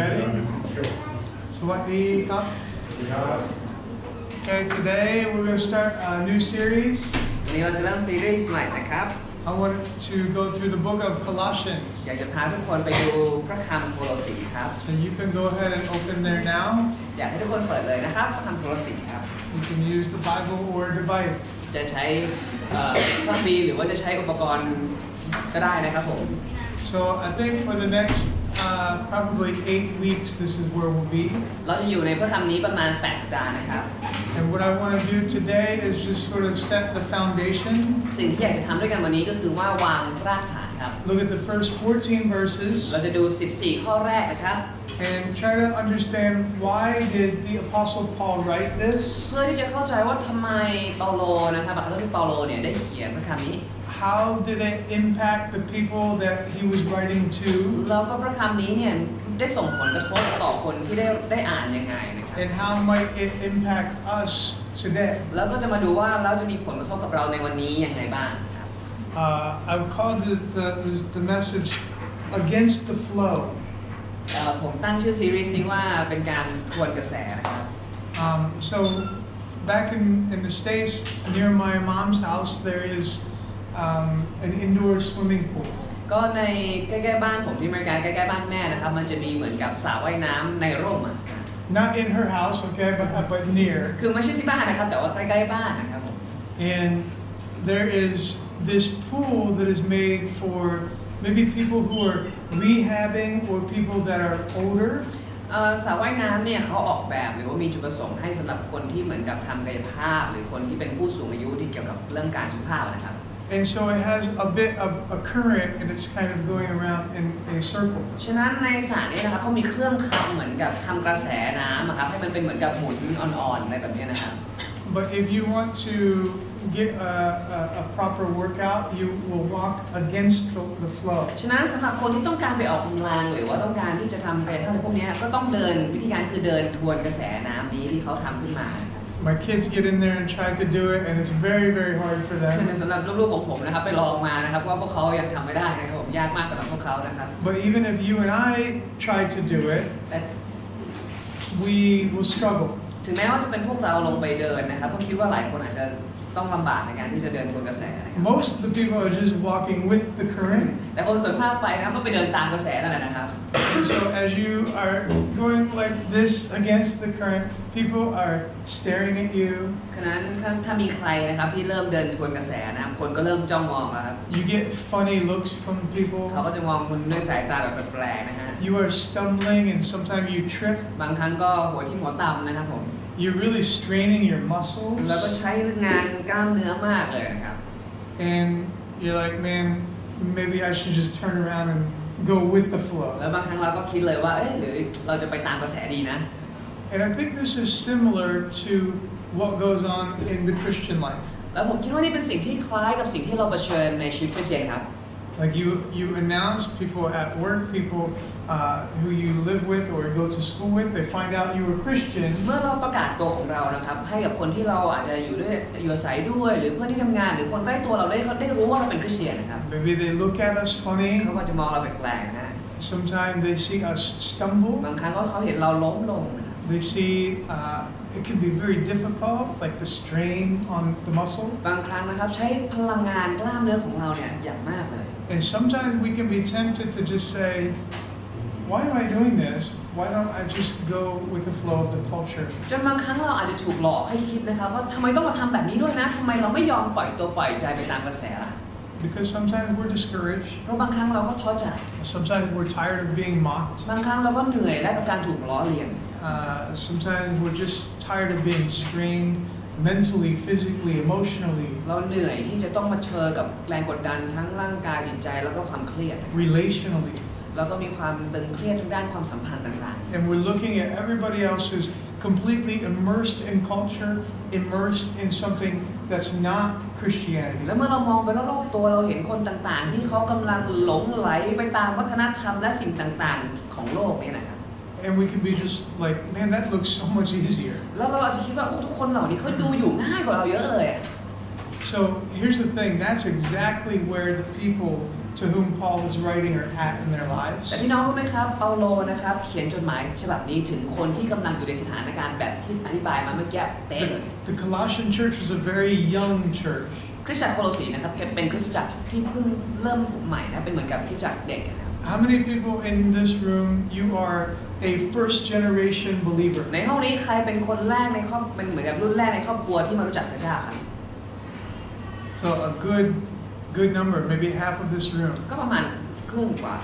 ready? สวัสดีครับ Okay, today we're going to start a new series. วันนี้เราจะเริ่มซีรีส์ใหม่นะครับ I want to go through the book of Colossians. อยากจะพาทุกคนไปดูพระคำโคโลสีครับ So you can go ahead and open there now. อยากให้ทุกคนเปิดเลยนะครับพระคำโคโลสีครับ You can use the Bible or a device. จะใช้พระคัมภีร์หรือว่าจะใช้อุปกรณ์ก็ได้นะครับผม So I think for the next probably 8 weeks, this is where we'll be. เราจะอยู่ในพระคำนี้ประมาณ8 สัปดาห์นะครับ And what I want to do today is just sort of set the foundation. สิ่งที่อยากจะทำด้วยกันวันนี้ก็คือว่าวางรากฐานครับ Look at the first 14 verses. เราจะดู14 ข้อแรกนะครับ And try to understand why did the Apostle Paul write this? เพื่อที่จะเข้าใจว่าทำไมเปาโลนะครับบัคคาที่เปาโลเนี่ยได้เขียนพระคำนี้ How did it impact the people that he was writing to? แล้วก็พระคำนี้เนี่ยได้ส่งผลกระทบต่อคนที่ได้อ่านยังไงนะครับ And how might it impact us today? แล้วก็จะมาดูว่าเราจะมีผลกระทบกับเราในวันนี้ยังไงบ้างครับ I've called the message Against the Flow. ผมตั้งชื่อซีรีส์นี้ว่าเป็นการทวนกระแสนะครับ So back in the States, near my mom's house, there is an indoor swimming pool. ก็ในใกล้ๆบ้านผมที่อเมริกาใกล้ๆบ้านแม่นะครับมันจะมีเหมือนกับสระว่ายน้ำในร่มอ่ะ Not in her house, okay, but near. คือไม่ใช่ที่บ้านนะครับแต่ว่าใกล้ๆบ้านนะครับผม And there is this pool that is made for maybe people who are rehabbing or people that are older. สระว่ายน้ำเนี่ยเขาออกแบบหรือว่ามีจุดประสงค์ให้สำหรับคนที่เหมือนกับทำกายภาพหรือคนที่เป็นผู้สูงอายุที่เกี่ยวกับเรื่องการสุขภาพนะครับ And so it has a bit of a current and it's kind of going around in a circle. ฉะนั้นในสระนี้นะครับเขามีเครื่องทำเหมือนกับทำกระแสน้ำครับให้มันเป็นเหมือนกับหมุนอ่อนๆอะไรแบบนี้นะครับ But if you want to get a proper workout, you will walk against the flow. ฉะนั้นสำหรับคนที่ต้องการไปออกกำลังหรือว่าต้องการที่จะทำกายภาพอะไรพวกนี้ก็ต้องเดินวิธีการคือเดินทวนกระแสน้ำนี้ที่เขาทำขึ้นมา My kids get in there and try to do it, and it's very, very hard for them. สำหรับลูกๆของผมนะครับไปลองมานะครับว่าพวกเขายังทำไม่ได้นะครับผมยากมากสำหรับพวกเขานะครับ But even if you and I try to do it, we will struggle. ถึงแม้ว่าจะเป็นพวกเราลงไปเดินนะครับก็คิดว่าหลายคนอาจจะต้องลำบากในการที่จะเดินทวนกระแส Most of the people are just walking with the current. แต่คนส่วนมากไปนะครับก็ไปเดินตามกระแสนั่นแหละนะครับ And so as you are going like this against the current, people are staring at you. ฉะนั้นถ้ามีใครนะครับที่เริ่มเดินทวนกระแสนะครับคนก็เริ่มจ้องมองแล้วครับ You get funny looks from people. เขาก็จะมองคุณด้วยสายตาแบบแปลกๆนะฮะ You are stumbling and sometimes you trip. บางครั้งก็หัวที่หัวต่ำนะครับผม You're really straining your muscles. แล้วก็ใช้งานกล้ามเนื้อมากเลยนะครับ And you're like, man, maybe I should just turn around and go with the flow. แล้วบางครั้งเราก็คิดเลยว่าเอ๊ะหรือเราจะไปตามกระแสดีนะ And I think this is similar to what goes on in the Christian life. แล้วผมคิดว่านี่เป็นสิ่งที่คล้ายกับสิ่งที่เราเผชิญในชีวิตคริสเตียนครับ Like you announce people at work, people who you live with or go to school with, they find out you are Christian. เมื่อเราประกาศตัวของเรานะครับให้กับคนที่เราอาจจะอยู่อาศัยด้วยหรือเพื่อนที่ทำงานหรือคนใกล้ตัวเราได้รู้ว่าเราเป็นคริสเตียนนะครับ Maybe they look at us funny. เขาก็จะมองเราแปลกๆนะ Sometimes they see us stumble. บางครั้งก็เขาเห็นเราล้มลง They see it can be very difficult, like the strain on the muscle. บางครั้งนะครับใช้พลังงานกล้ามเนื้อของเราเนี่ยอย่างมากเลย And sometimes we can be tempted to just say, why am I doing this? Why don't I just go with the flow of the culture? จนบางครั้งเราอาจจะถูกหลอกให้คิดนะครับว่าทำไมต้องมาทำแบบนี้ด้วยนะทำไมเราไม่ยอมปล่อยตัวปล่อยใจไปตามกระแสล่ะ Because sometimes we're discouraged. เพราะบางครั้งเราก็ท้อใจ Sometimes we're tired of being mocked. บางครั้งเราก็เหนื่อยและกับการถูกล้อเลียน Sometimes we're just tired of being strained mentally, physically, emotionally. เราเหนื่อยที่จะต้องมาเจอกับแรงกดดันทั้งร่างกายจิตใจแล้วก็ความเครียด Relationally. แล้วก็มีความตึงเครียดทางด้านความสัมพันธ์ต่าง And we're looking at everybody else who's completely immersed in culture, immersed in something that's not ๆ Christianity. แล้วเมื่อเรามองไปรอบๆตัวเราเห็นคนต่างๆที่เขากำลังหลงไหลไปตามวัฒนธรรมและสิ่งต่างๆของโลกนี้นะครับ And we can be just like, man, that looks so much easier. แล้วเราอาจจะคิดว่าทุกคนเหล่านี้เขาดูอยู่ง่ายกว่าเราเยอะเลย So here's the thing, that's exactly where the people to whom Paul is writing are at in their lives. แต่พี่น้องรู้ไหมครับเปาโลนะครับเขียนจดหมายฉบับนี้ถึงคนที่กำลังอยู่ในสถานการณ์แบบที่อธิบายมาเมื่อกี้เป๊ะเลย The Colossian church was a very young church. คริสตจักรโคโลสีนะครับเป็นคริสตจักรที่เพิ่งเริ่มใหม่นะเป็นเหมือนกับคริสตจักรเด็กนะครับ How many people in this room you are a first generation believer? ในห้องนี้ใครเป็นคนแรกในครอบเป็นเหมือนกับรุ่นแรกในครอบครัวที่มารู้จักพระเจ้าครับ So a good number, maybe half of this room. ก็ประมาณครึ่งกว่า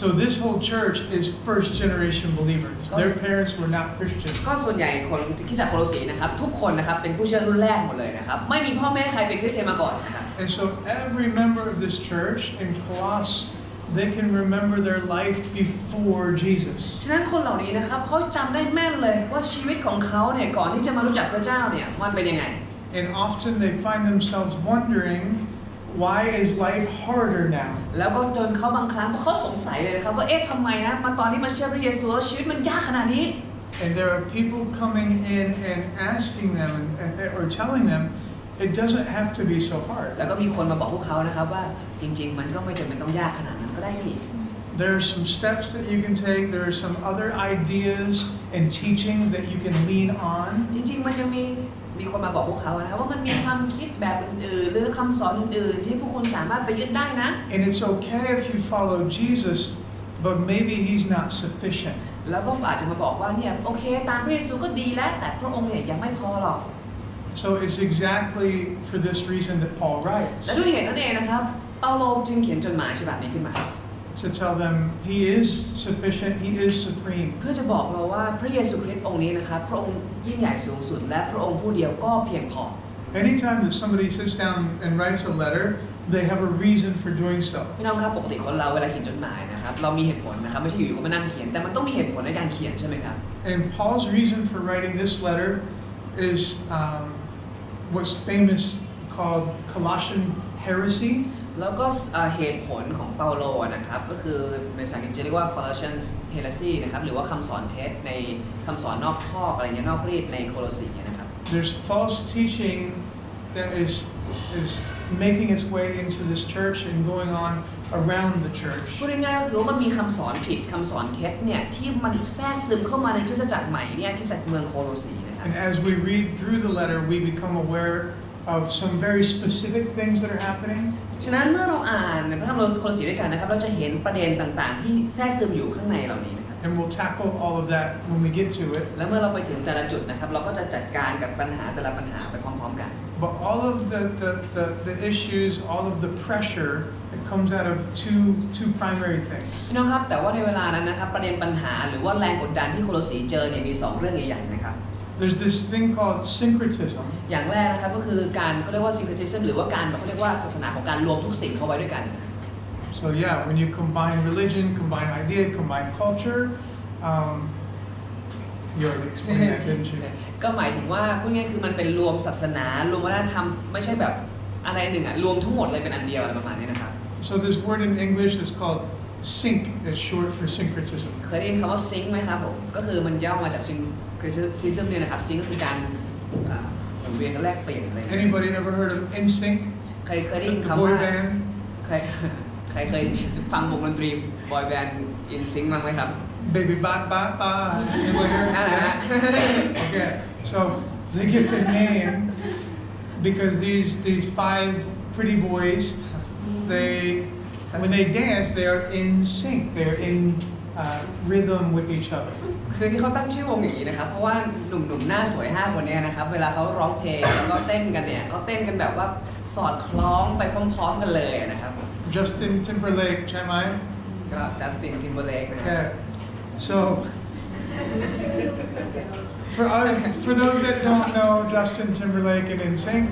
So this whole church is first generation believers. Their parents were not Christians. ก็ส่วนใหญ่คนคริสตจักรโคโลสีนะครับทุกคนนะครับเป็นผู้เชื่อรุ่นแรกหมดเลยนะครับไม่มีพ่อแม่ใครเป็นคริสเตียนมาก่อนนะครับ And so every member of this church in Colossus, they can remember their life before Jesus. ฉะนั้นคนเหล่านี้นะครับเขาจำได้แม่นเลยว่าชีวิตของเขาเนี่ยก่อนที่จะมารู้จักพระเจ้าเนี่ยมันเป็นยังไง And often they find themselves wondering, why is life harder now? แล้วก็จนเขาบางครั้งเขาสงสัยเลยนะครับว่าเอ๊ะทำไมนะมาตอนที่มาเชื่อพระเยซูแล้วชีวิตมันยากขนาดนี้ And there are people coming in and asking them or telling them, it doesn't have to be so hard. แล้วก็มีคนมาบอกพวกเขานะครับว่าจริงๆมันก็ไม่จำเป็นต้องยากขนาดนั้นก็ได้นี่ There are some steps that you can take. There are some other ideas and teaching that you can lean on. จริงๆมันยังมีคนมาบอกพวกเขานะครับว่ามันมีความคิดแบบอื่นๆหรือคำสอนอื่นๆที่พวกคุณสามารถไปยึดได้นะ And it's okay if you follow Jesus, but maybe he's not sufficient. แล้วก็อาจจะมาบอกว่าเนี่ยโอเคตามพระเยซูก็ดีแล้วแต่พระองค์เนี่ยยังไม่พอหรอก So it's exactly for this reason that Paul writes. และด้วยเหตุนั้นเองนะครับเปาโลจึงเขียนจดหมายฉบับนี้ขึ้นมา To tell them he is sufficient, he is supreme. เพื่อจะบอกเราว่าพระเยซูคริสต์องค์นี้นะครับพระองค์ยิ่งใหญ่สูงสุดและพระองค์ผู้เดียวก็เพียงพอ Anytime that somebody sits down and writes a letter, they have a reason for doing so. พี่น้องครับปกติคนเราเวลาเขียนจดหมายนะครับเรามีเหตุผลนะครับไม่ใช่อยู่ๆก็มานั่งเขียนแต่มันต้องมีเหตุผลในการเขียนใช่ไหมครับ And Paul's reason for writing this letter is what's famous called Colossian heresy. แล้วก็เหตุผลของเปาโลนะครับก็คือในภาษาอังกฤษจะเรียกว่า Colossians heresy นะครับหรือว่าคำสอนเท็จในคำสอนนอกข้ออะไรเงี้ยนอกรีดในโคโลสีนะครับ There's false teaching that is making its way into this church and going on around the church. พูดง่ายๆก็คือว่ามันมีคำสอนผิดคำสอนเท็จเนี่ยที่มันแทรกซึมเข้ามาในคริสตจักรใหม่เนี่ยคริสตจักรเมืองโคโลสีนะครับ And as we read through the letter, we become aware of some very specific things that are happening. ฉะนั้นเมื่อเราอ่านพระธรรมโคโลสีด้วยกันนะครับเราจะเห็นประเด็นต่างๆที่แทรกซึมอยู่ข้างในเหล่านี้นะครับ And we'll tackle all of that when we get to it. และเมื่อเราไปถึงแต่ละจุดนะครับเราก็จะจัดการกับปัญหาแต่ละปัญหาไปพร้อมๆกัน But all of the issues, all of the pressure, it comes out of two primary things. พี่น้องครับแต่ว่าในเวลานั้นนะครับประเด็นปัญหาหรือว่าแรงกดดันที่โคโลสีเจอเนี่ยมี2เรื่องใหญ่ๆนะครับ There's this thing called syncretism. อย่างแรกนะครับก็คือการเขาเรียกว่า syncretism หรือว่าการเขาเรียกว่าศาสนาของการรวมทุกสิ่งเข้าไว้ด้วยกัน So yeah, when you combine religion, combine idea, combine culture, you already explained that, didn't you? ก็หมายถึงว่าพูดง่ายๆคือมันเป็นรวมศาสนารวมวัฒนธรรมไม่ใช่แบบอะไรหนึ่งรวมทั้งหมดเลยเป็นอันเดียวอะไรประมาณนี้นะครับ So this word in English is called sync. It's short for syncretism. เคยได้ยินคำว่า sync ไหมครับผมก็คือมันย่อมาจาก syncretism เนี่ยนะครับ sync ก็คือการหมุนเวียนกันแลกเปลี่ยนอะไร Anybody ever heard of NSYNC? เคยได้ยิน The คำว่า boy band? ใครเคยฟังวงดนตรี boy band in sync บ้างไหมครับ Baby ba ba ba. Anybody heard? นั่นแหละฮะ Okay, so they get their name because these 5 pretty boys, when they dance, they are in sync. They are in rhythm with each other. คือที่เขาตั้งชื่อวงอย่างนี้นะครับเพราะว่าหนุ่มๆหน้าสวย5คนนี้นะครับเวลาเขาร้องเพลงแล้วก็เต้นกันเนี่ยเขาเต้นกันแบบว่าสอดคล้องไปพร้อมๆกันเลยนะครับ Justin Timberlake, ใช่ไหม? ก็ Justin Timberlake นะครับ Okay, so for those that don't know Justin Timberlake and NSYNC,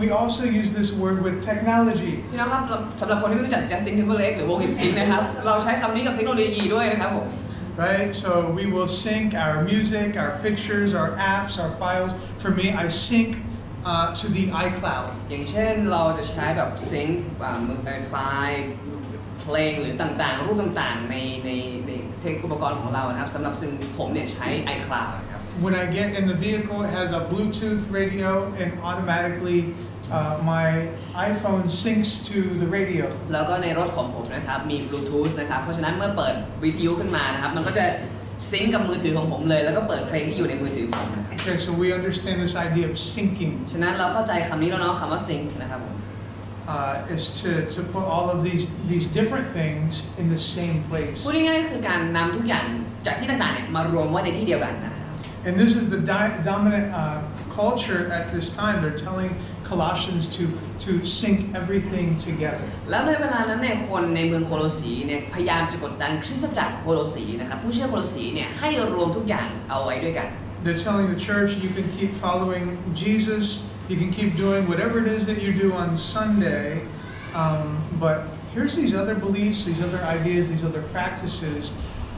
we also use this word with technology. พี่น้องครับสำหรับคนที่ไม่รู้จัก Justin Timberlake หรือวง NSYNC นะครับเราใช้คำนี้กับเทคโนโลยีด้วยนะครับผม Right, so we will sync our music, our pictures, our apps, our files. For me, I sync to the iCloud. อย่างเช่นเราจะใช้แบบซิงค์ในไฟล์เพลงหรือต่างๆรูปต่างๆในเทคอุปกรณ์ของเรานะครับสำหรับซึ่งผมเนี่ยใช้ iCloud นะครับ When I get in the vehicle, it has a Bluetooth radio and automatically my iPhone syncs to the radio. แล้วก็ในรถของผมนะครับมีบลูทูธนะครับเพราะฉะนั้นเมื่อเปิดวิทยุขึ้นมานะครับมันก็จะซิงก์กับมือถือของผมเลยแล้วก็เปิดเพลงที่อยู่ในมือถือผมนะครับ Okay, so we understand this idea of syncing. ฉะนั้นเราเข้าใจคำนี้แล้วเนาะคำว่า sync นะครับผม Is to put all of these different things in the same place. พูดง่ายๆก็คือการนำทุกอย่างจากที่ต่างๆเนี่ยมารวมไว้ในที่เดียวกันนะครับ And this is the dominant culture at this time. They're telling Colossians to sync everything together. แล้วในเวลานั้นเนี่ยคนในเมืองโคโลสีเนี่ยพยายามจะกดดันคริสตจักรโคโลสีนะครับผู้เชื่อโคโลสีเนี่ยให้รวมทุกอย่างเอาไว้ด้วยกัน They're telling the church you can keep following Jesus, you can keep doing whatever it is that you do on Sunday, but here's these other beliefs, these other ideas, these other practices.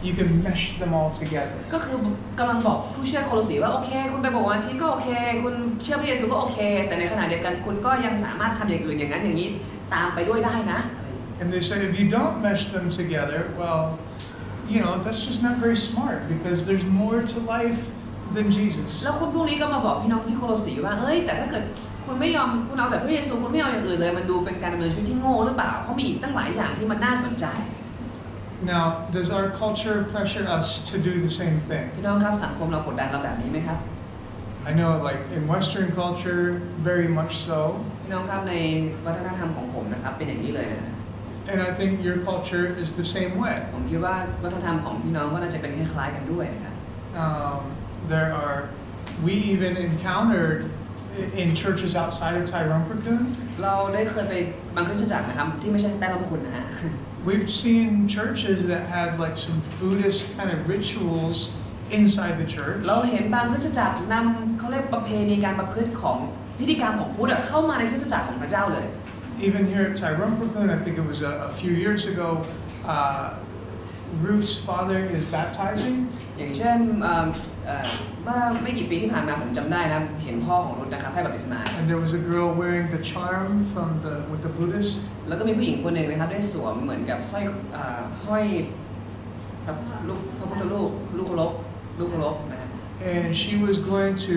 You can mesh them all together. ก็คือกำลังบอกผู้เชื่อโคโลสีว่าโอเคคุณไปบอกวันอาทิตย์ก็โอเคคุณเชื่อพระเยซูก็โอเคแต่ในขณะเดียวกันคุณก็ยังสามารถทำอย่างอื่นอย่างนั้นอย่างนี้ตามไปด้วยได้นะ And they say if you don't mesh them together, well, you know, that's just not very smart because there's more to life than Jesus. แล้วคนพวกนี้ก็มาบอกพี่น้องที่โคโลสีว่าเอ้ยแต่ถ้าเกิดคุณไม่ยอมคุณเอาแต่พระเยซูคุณไม่เอาอย่างอื่นเลยมันดูเป็นการดำเนินชีวิตที่โง่หรือเปล่าเพราะมีอีกตั้งหลายอย่างที่มันน่าสนใจ Now, does our culture pressure us to do the same thing? พี่น้องครับสังคมเรากดดันเราแบบนี้ไหมครับ I know, like in Western culture, very much so. พี่น้องครับในวัฒนธรรมของผมนะครับเป็นอย่างนี้เลยนะ And I think your culture is the same way. ผมคิดว่าวัฒนธรรมของพี่น้องก็น่าจะเป็นคล้ายๆกันด้วยนะครับ We even encountered in churches outside of Tyrone, เราได้เคยไปบางคริสตจักรนะครับที่ไม่ใช่ใต้ร่มคุณนะฮะ We've seen churches that had like some Buddhist kind of rituals inside the church. เราเห็นบางคริสตจักรนำเขาเรียกประเพณีการประพฤติของพิธีกรรมของพุทธเข้ามาในคริสตจักรของพระเจ้าเลย Even here at Tyrone, I think it was a few years ago, Ruud's father is baptizing. อย่างเช่นเมื่อไม่กี่ปีที่ผ่านมาผมจำได้นะเห็นพ่อของรุธนะครับให้บัพติศมา And there was a girl wearing the charm with the Buddhist. แล้วก็มีผู้หญิงคนหนึ่งนะครับได้สวมเหมือนกับสร้อยห้อยพระพุทธรูปลูกเคารพนะ And she was going to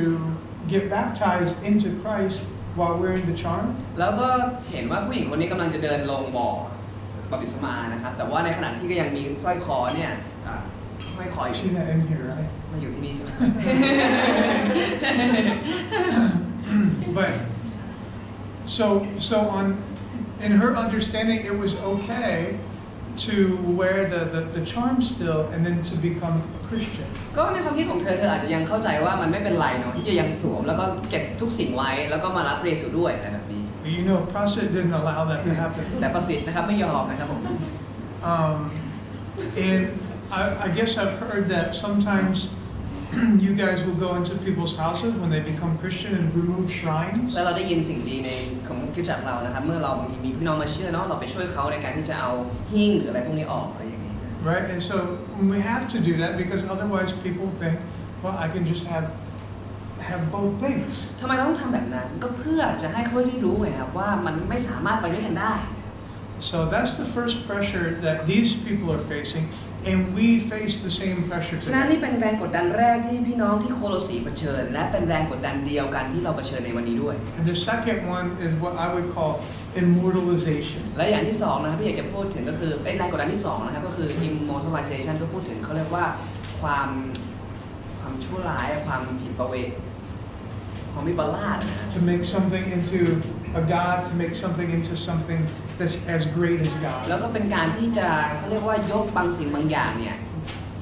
get baptized into Christ while wearing the charm. แล้วก็เห็นว่าผู้หญิงคนนี้กำลังจะเดินลงบ่อบัพติศมานะครับแต่ว่าในขณะที่ก็ยังมีสร้อยคอเนี่ยห้อยคออยู่ She's not in here, right? มาอยู่ที่นี่ใช่ไหม But so in her understanding, it was okay to wear the charm still and then to become a Christian. ก็ในความคิดของเธออาจจะยังเข้าใจว่ามันไม่เป็นไรเนาะที่จะยังสวมแล้วก็เก็บทุกสิ่งไว้แล้วก็มารับพระเยซูด้วยอะไรแบบนี้ You know, Prasad didn't allow that to happen. แต่ประสิทธิ์นะครับไม่ยอมนะครับผม And I guess I've heard that sometimes you guys will go into people's houses when they become Christian and remove shrines. แล้วเราได้ยินสิ่งดีในของคริสตจักรเรานะครับเมื่อเราบางทีมีพี่น้องมาเชื่อเนาะเราไปช่วยเขาในการที่จะเอาหิ้งหรืออะไรพวกนี้ออกอะไรอย่างนี้ Right, and so we have to do that because otherwise people think, well, I can just have both things. ทำไมต้องทำแบบนั้นก็เพื่อจะให้เขาได้รู้ไงครับว่ามันไม่สามารถไปด้วยกันได้ So that's the first pressure that these people are facing, and we face the same pressure ฉะนั้น today. นี่เป็นแรงกดดันแรกที่พี่น้องที่โคโลสีเผชิญและเป็นแรงกดดันเดียวกันที่เราเผชิญในวันนี้ด้วย And the second one is what I would call immortalization. และอย่างที่สองนะครับที่อยากจะพูดถึงก็คือแรงกดดันที่สองนะครับก็คือ immortalization ก็พูดถึงเขาเรียกว่าความชั่วร้ายความผิดประเวทความวิปลาสนะ To make something into a god, to make something into something that's as great as แล้ว God. ก็เป็นการที่จะเขาเรียกว่ายกบางสิ่งบางอย่างเนี่ย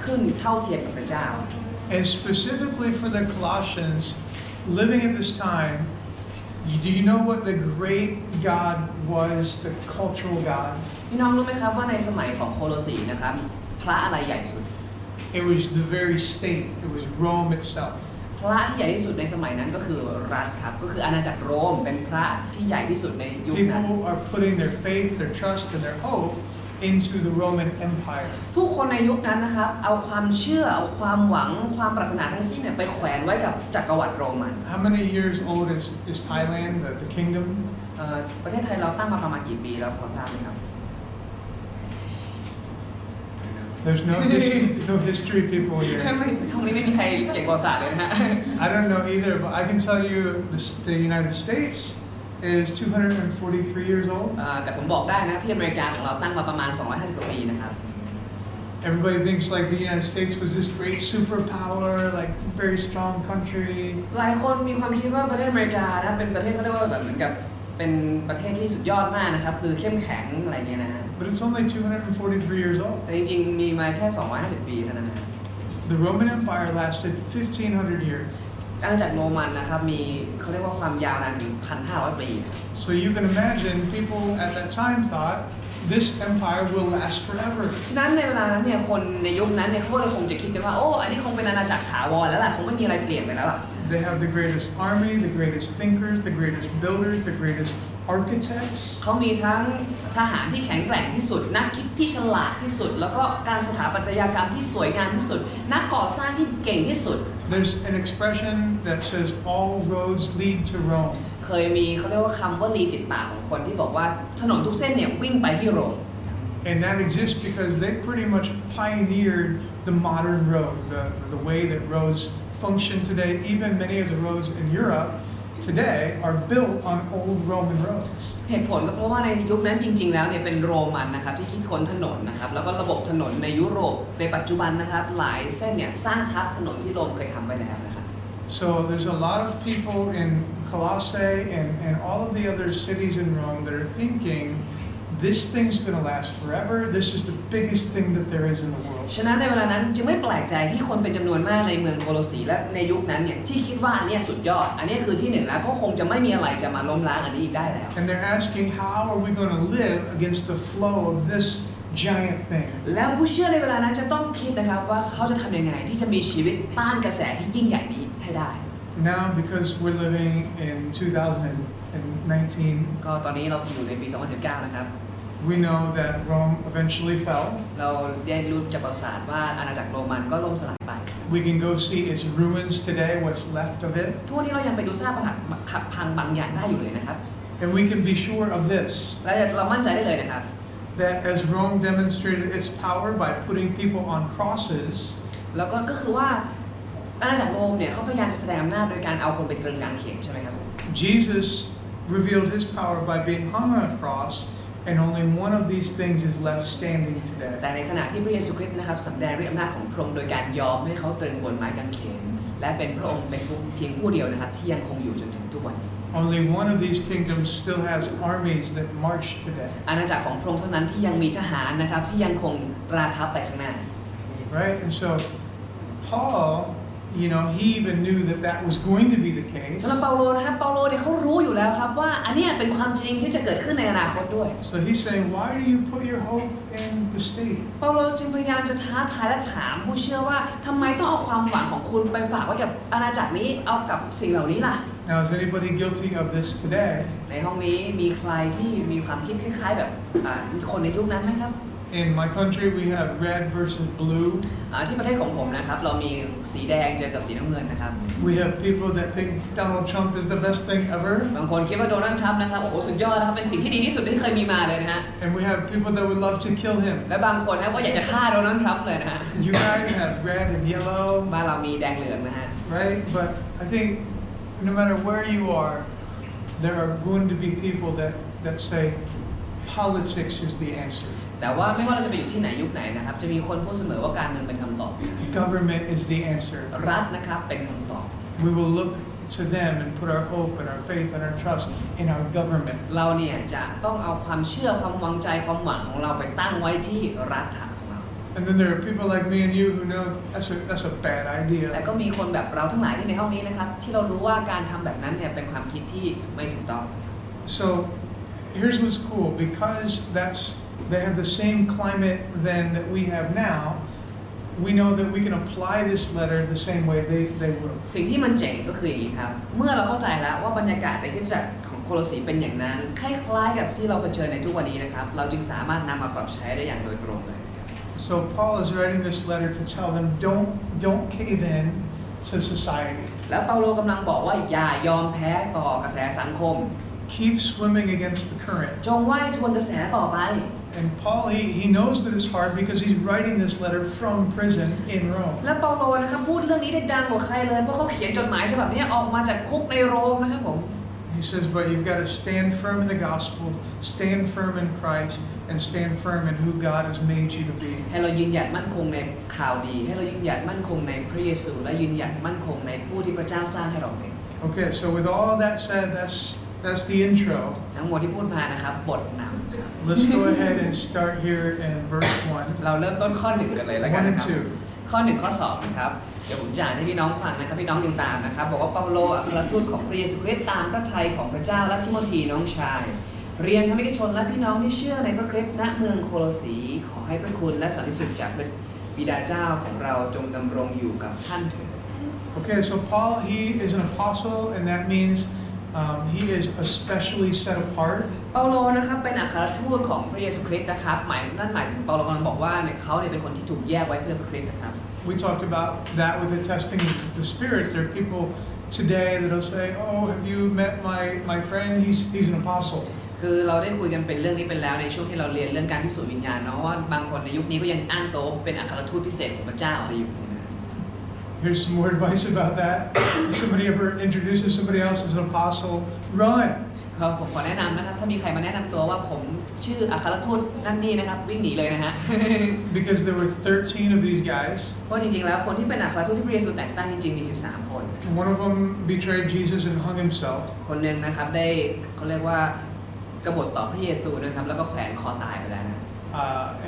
ขึ้นเท่าเทียมกับพระเจ้า And specifically for the Colossians living at this time, do you know what the great God was, the cultural God? พี่น้องรู้ไหมครับว่าในสมัยของโคโลสีนะครับพระอะไรใหญ่สุด It was the very state. It was Rome itself. พระที่ใหญ่ที่สุดในสมัยนั้นก็คือรัฐครับก็คืออาณาจักรโรมเป็นพระที่ใหญ่ที่สุดในยุคนั้น People are putting their faith, their trust, and their hope into the Roman Empire. ผู้คนในยุคนั้นนะครับเอาความเชื่อเอาความหวังความปรารถนาทั้งสิ้นเนี่ยไปแขวนไว้กับจักรวรรดิโรมัน How many years old is Thailand, the kingdom? ประเทศไทยเราตั้งมาประมาณกี่ปีแล้วพอทราบไหมครับ There's no history people here. ตรงนี้ไม่มีใครเก่งประวัติศาสตร์เลยนะฮะ I don't know either, but I can tell you the United States is 243 years old. แต่ผมบอกได้นะที่อเมริกาของเราตั้งมาประมาณ250กว่าปีนะครับ Everybody thinks like the United States was this great superpower, like very strong country. หลายคนมีความคิดว่าประเทศอเมริกานะเป็นประเทศเขาเรียกว่าแบบเหมือนกับเป็นประเทศที่สุดยอดมากนะครับคือเข้มแข็งอะไรเงี้ยนะฮะ But it's only 243 years old. แต่จริงๆมีมาแค่250ปีเท่านั้นนะ The Roman Empire lasted 1,500 years. อาณาจักรโรมันนะครับมีเขาเรียกว่าความยาวนานถึง 1,500 ปี So you can imagine people at that time thought this empire will last forever. ฉะนั้นในเวลานั้นเนี่ยคนในยุคนั้นเนี่ยเขาเลยคงจะคิดกันว่าโอ้อันนี้คงเป็นอาณาจักรถาวรแล้วล่ะคงไม่มีอะไรเปลี่ยนไปแล้วล่ะ They have the greatest army, the greatest thinkers, the greatest builders, the greatest architects. เขามีทั้งทหารที่แข็งแกร่งที่สุดนักคิดที่ฉลาดที่สุดแล้วก็การสถาปัตยกรรมที่สวยงามที่สุดนักก่อสร้างที่เก่งที่สุด There's an expression that says all roads lead to Rome. เคยมีเขาเรียกว่าคำว่าลีติดปากของคนที่บอกว่าถนนทุกเส้นเนี่ยวิ่งไปที่โรม And that exists because they pretty much pioneered the modern road, the way that roads function today. Even many of the roads in Europe today are built on old Roman roads. เหตุผลก็เพราะว่าในยุคนั้นจริงๆแล้วเนี่ยเป็นโรมันนะครับที่คิดค้นถนนนะครับแล้วก็ระบบถนนในยุโรปในปัจจุบันนะครับหลายเส้นเนี่ยสร้างทับถนนที่โรมเคยทำไว้แล้วนะครับ So there's a lot of people in Colossae and all of the other cities in Rome that are thinking this thing's going to last forever. This is the biggest thing that there is in the world. ฉะนั้นในเวลานั้นจึงไม่แปลกใจที่คนเป็นจำนวนมากในเมืองโคโลสีและในยุคนั้นเนี่ยที่คิดว่าอันนี้สุดยอดอันนี้คือที่หนึ่งแล้วก็คงจะไม่มีอะไรจะมาล้มล้างอันนี้อีกได้แล้ว And they're asking how are we going to live against the flow of this giant thing. แล้วผู้เชื่อในเวลานั้นจะต้องคิดนะครับว่าเขาจะทำยังไงที่จะมีชีวิตต้านกระแสที่ยิ่งใหญ่นี้ให้ได้ Now because we're living in 2019, ก็ตอนนี้เราอยู่ในปี 2019 นะครับ we know that Rome eventually fell. เราได้รู้จากประวัติศาสตร์ว่าอาณาจักรโรมันก็ล่มสลายไป We can go see its ruins today, what's left of it. ทุกวันนี้เรายังไปดูซากปรักหักพังบางอย่างได้อยู่เลยนะครับ And we can be sure of this, และเรามั่นใจได้เลยนะครับ that as Rome demonstrated its power by putting people on crosses, แล้วก็คือว่าอาณาจักรโรมเนี่ยเขาพยายามจะแสดงอำนาจโดยการเอาคนไปตรึงกางเขนใช่ไหมครับ Jesus revealed his power by being hung on a cross, and only one of these things is left standing แต่ today. ในขณะที่พระเยซูคริสต์นะครับสำแดงฤทธิ์อำนาจของพระองค์โดยการยอมให้เขาตรึงบนไม้กางเขนและเป็นพระองค์เป็นเพียงผู้เดียวนะครับที่ยังคงอยู่จนถึงทุกวันนี้ Only one of these kingdoms still has armies that march today. อาณาจักรของพระองค์เท่านั้นที่ยังมีทหารนะครับที่ยังคงราทัพไปข้างหน้า Right? And so Paul, he even knew that that was going to be the case. สำหรับเปาโลนะครับเปาโลเนี่ยเขารู้อยู่แล้วครับว่าอันนี้เป็นความจริงที่จะเกิดขึ้นในอนาคตด้วย So he's saying, why do you put your hope in the state? เปาโลจึงพยายามจะท้าทายและถามผู้เชื่อว่าทำไมต้องเอาความหวังของคุณไปฝากไว้กับอาณาจักรนี้เอากับสิ่งเหล่านี้ล่ะ Now, is anybody guilty of this today? ในห้องนี้มีใครที่มีความคิดคล้ายๆแบบคนในยุคนั้นไหมครับ In my country, we have red versus blue. ที่ประเทศของผมนะครับเรามีสีแดงเจอกับสีน้ำเงินนะครับ We have people that think Donald Trump is the best thing ever. บางคนคิดว่าโดนัลด์ทรัมป์นะครับโอ้โหสุดยอดนะครับเป็นสิ่งที่ดีที่สุดที่เคยมีมาเลยนะฮะ And we have people that would love to kill him. และบางคนนะก็อยากจะฆ่าโดนัลด์ทรัมป์เลยนะฮะ You guys have red and yellow, บ้านเรามีแดงเหลืองนะฮะ right? But I think no matter where you are, there are going to be people that say politics is the answer. แต่ว่าไม่ว่าเราจะไปอยู่ที่ไหนยุคไหนนะครับจะมีคนพูดเสมอว่าการเมืองเป็นคำตอบ Government is the answer. รัฐนะครับเป็นคำตอบ We will look to them and put our hope and our faith and our trust in our government. เราเนี่ยจะต้องเอาความเชื่อความวางใจความหวังของเราไปตั้งไว้ที่รัฐของเรา And then there are people like me and you who know that's a bad แต่ idea. ก็มีคนแบบเราทั้งหลายที่ในห้องนี้นะครับที่เรารู้ว่าการทำแบบนั้นเนี่ยเป็นความคิดที่ไม่ถูกต้อง So here's what's cool. Because they have the same climate then that we have now, we know that we can apply this letter the same way they will. สิ่งที่มันเจ๋งก็คืออย่างนี้ครับเมื่อเราเข้าใจแล้วว่าบรรยากาศในคริสตจักรของโคโลสีเป็นอย่างนั้นคล้ายๆกับที่เราเผชิญในทุกวันนี้นะครับเราจึงสามารถนำมาปรับใช้ได้อย่างโดยตรงเลย So Paul is writing this letter to tell them don't cave in to society. แล้วเปาโลกำลังบอกว่าอย่ายอมแพ้ต่อกระแสสังคม Keep swimming against the current. จงว่ายทวนกระแสต่อไป And Paul, he knows that it's hard because he's writing this letter from prison in Rome. และเปาโลนะครับพูดเรื่องนี้ได้ดังกว่าใครเลยเพราะเขาเขียนจดหมายฉบับนี้ออกมาจากคุกในโรมนะครับผม He He says, but you've got to stand firm in the gospel, stand firm in Christ, and stand firm in who God has made you to be. ให้เรายืนหยัดมั่นคงในข่าวดีให้เรายืนหยัดมั่นคงในพระเยซูและยืนหยัดมั่นคงในผู้ที่พระเจ้าสร้างให้เราเป็น Okay, so with all that said, that's the intro. ทั้งหมดที่พูดมานะครับบทนำครับ Let's go ahead and start here in verse 1. เราเริ่มต้นข้อ 1 กันเลยแล้วกัน 1 นะ and ครับ 2. ข้อ 1 ข้อ 2 นะครับเดี๋ยวผมจะอ่านให้พี่น้องฟังนะครับพี่น้องดูตามนะครับบอกว่าเปาโลอัครทูตของพระเยซูคริสต์ตามพระทัยของพระเจ้าและทิโมธีน้องชายเรียนธรรมิกชนและพี่น้องที่เชื่อในพระคริสต์ณเมืองโคโลสีขอให้พระคุณและสันติสุขจากพระบิดาเจ้าของเราจงดำรงอยู่กับท่านเถิด Okay, so Paul, he is an apostle, and that means he is especially set apart. เปาโลนะครับเป็นอัครทูตของพระเยซูคริสต์นะครับหมายถึงเปาโลกำลังบอกว่าเนี่ยเขาเนี่ยเป็นคนที่ถูกแยกไว้เพื่อพระคริสต์นะครับ We talked about that with the testing of the spirits. There are people today that'll say, "Oh, have you met my friend? He's an apostle." คือเราได้คุยกันเป็นเรื่องนี้เป็นแล้วในช่วงที่เราเรียนเรื่องการพิสูจน์วิญญาณเนาะว่าบางคนในยุคนี้ก็ยังอ้างตัวเป็นอัครทูตพิเศษของพระเจ้าอะไรอยู่นี่นะ Here's some more advice about that. If somebody ever introduces somebody else as an apostle, run. ครับผมขอแนะนำนะครับถ้ามีใครมาแนะนำตัวว่าผมชื่ออัครทูตนั่นนี่นะครับวิ่งหนีเลยนะฮะ Because there were 13 of these guys. เพราะจริงๆแล้วคนที่เป็นอัครทูตที่พระเยซูแต่งตั้งจริงๆมี13 คน One of them betrayed Jesus and hung himself. คนหนึ่งนะครับได้เขาเรียกว่ากบฏต่อพระเยซูนะครับแล้วก็แขวนคอตายไปแล้วนะ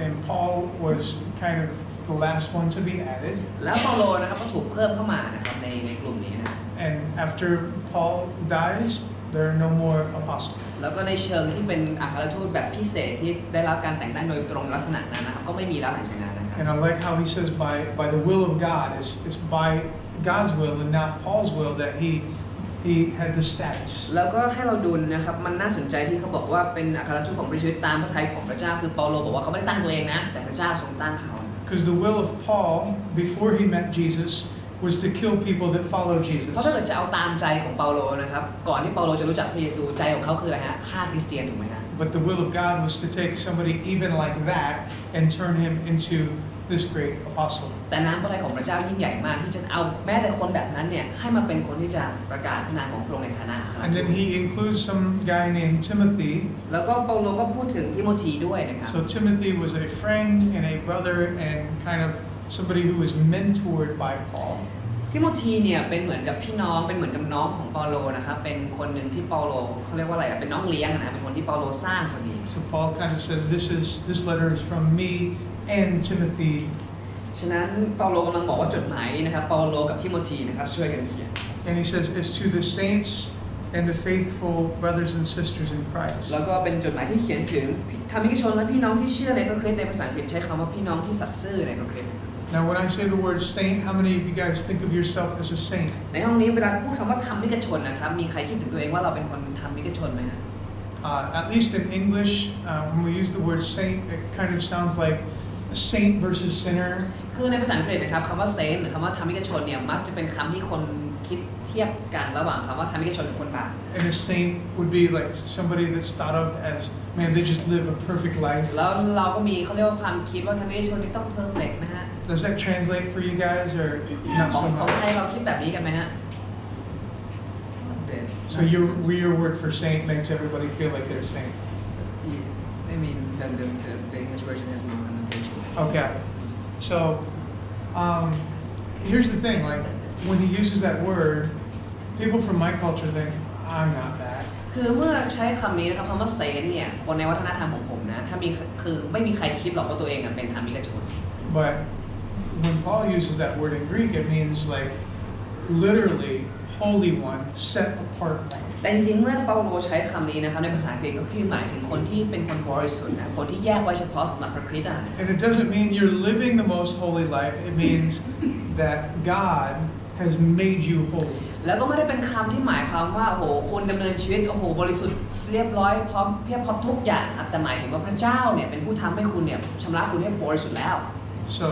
And Paul was kind of the last one to be added. แล้วเปาโลนะครับก็ถูกเพิ่มเข้ามานะครับในกลุ่มนี้นะ And after Paul dies, there are no more apostles. แล้วก็ในเชิงที่เป็นอัครทูตแบบพิเศษที่ได้รับการแต่งตั้งโดยตรงลักษณะนั้นนะครับก็ไม่มีแล้วหลังจากนั้นนะครับ And I like how he says by the will of God. It's by God's will and not Paul's will that he had the status. แล้วก็ให้เราดูนะครับมันน่าสนใจที่เขาบอกว่าเป็นอัครทูตของพระเยซูตามพระทัยของพระเจ้าคือเปาโลบอกว่าเขาไม่ได้ตั้งตัวเองนะแต่พระเจ้าทรงตั้งเขา Because the will of Paul before he met Jesus was to kill people that follow Jesus. เพราะถ้าเกิดจะเอาตามใจของเปาโลนะครับก่อนที่เปาโลจะรู้จักพระเยซูใจของเขาคืออะไรฮะฆ่าคริสเตียนถูกไหมฮะ But the will of God was to take somebody even like that and turn him into this great apostle. แต่น้ำพระทัยของพระเจ้ายิ่งใหญ่มากที่จะเอาแม้แต่คนแบบนั้นเนี่ยให้มาเป็นคนที่จะประกาศพระนามของพระองค์ในฐานะอัคร And ทู then ต he includes some guy named Timothy. แล้วก็เปาโลก็พูดถึงทิโมธีด้วยนะครับ So Timothy was a friend and a brother and kind of somebody who was mentored by Paul. ทิโมธีเนี่ยเป็นเหมือนกับพี่น้องเป็นเหมือนกับน้องของเปาโลนะครับเป็นคนหนึ่งที่เปาโลเขาเรียกว่าอะไรเป็นน้องเลี้ยงนะเป็นคนที่เปาโลสร้างคนนี้ So Paul kind of says this letter is from me and Timothy. ฉะนั้นเปาโลกำลังบอกว่าจดหมายนี้นะครับเปาโลกับทิโมธีนะครับช่วยกันเขียน And he says it's to the saints and the faithful brothers and sisters in Christ. แล้วก็เป็นจดหมายที่เขียนถึงธรรมิกชนและพี่น้องที่เชื่อในพระคริสต์ในภาษาอังกฤษใช้คำว่าพี่น้องที่สัตย์ซื่อในพระคริสต์ Now when I say the word saint, how many of you guys think of yourself as a saint? ในห้องนี้เวลาพูดคำว่าธรรมิกชนนะครับมีใครคิดถึงตัวเองว่าเราเป็นคนธรรมิกชนไหมฮะ At least in English, when we use the word saint, it kind of sounds like a saint versus sinner. คือในภาษาอังกฤษนะครับคำว่าเซนต์หรือคำว่าธรรมิกชนเนี่ยมักจะเป็นคำที่คนคิดเทียบกันระหว่างคำว่าธรรมิกชนกับคนบาป And a saint would be like somebody that's thought of as, man, they just live a perfect life. แล้วเราก็มีเขาเรียกว่าความคิดว่าธรรมิกชนนี่ต้องเพอร์เฟกต์นะฮะ Does that translate for you guys or not ของ so ของ much? ไทยเราคิดแบบนี้กันไหมฮะ So your word for saint makes everybody feel like they're a saint. I mean the English version has more connotation. Okay. So here's the thing, like when he uses that word, people from my culture think, I'm not that. คือเมื่อใช้คำนี้นะครับคำว่าเซนเนี่ยคนในวัฒนธรรมของผมนะถ้ามีคือไม่มีใครคิดหรอกว่าตัวเองเป็นธรรมิกชน But when Paul uses that word in Greek, it means like literally holy one, set apart one. แต่จริงๆเมื่อเปาโลใช้คำนี้นะครับในภาษาอังกฤษก็คือหมายถึงคนที่เป็นคนบริสุทธิ์นะคนที่แยกไว้เฉพาะสำหรับพระคริสต์นะ And it doesn't mean you're living the most holy life. It means that God has made you holy. แล้วก็ไม่ได้เป็นคำที่หมายความว่าโอ้โหคุณดำเนินชีวิตโอ้โหบริสุทธิ์เรียบร้อยพร้อมเพียบพร้อมทุกอย่างครับแต่หมายถึงว่าพระเจ้าเนี่ยเป็นผู้ทำให้คุณเนี่ยชำระคุณให้บริสุทธิ์แล้ว So